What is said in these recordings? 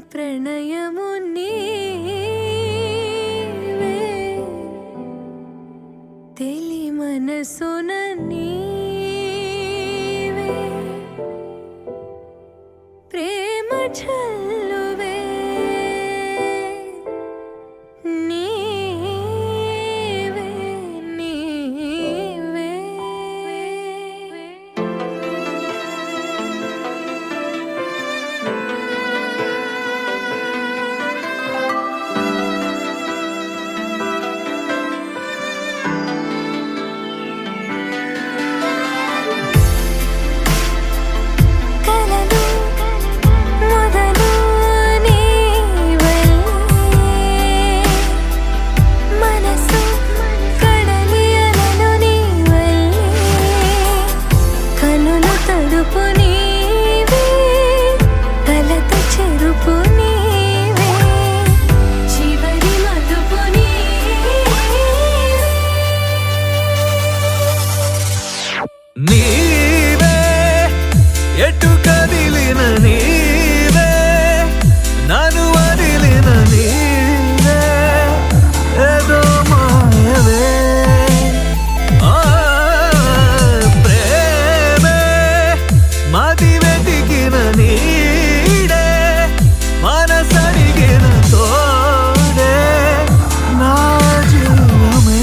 ప్రణయము నీవే తెలి మనసున నీవే ప్రేమ చల్లువే నీవే నీవే నీవే ఎటు కదిలిన నీవే నన్ను వదిలిన నీవే ఏదో మాయవే ప్రేమే మది వెతికిన నీడే మనసడిగిన తోడే నా జీవమే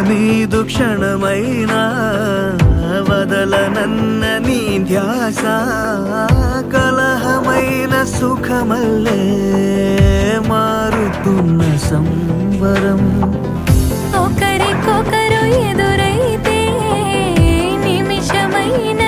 నీదు క్షణమైనా వదలనన్న నీ ధ్యాస కలహమైన సుఖమల్లే మారుతున్న సంవరం ఒకరికొకరు ఎదురైతే నిమిషమైన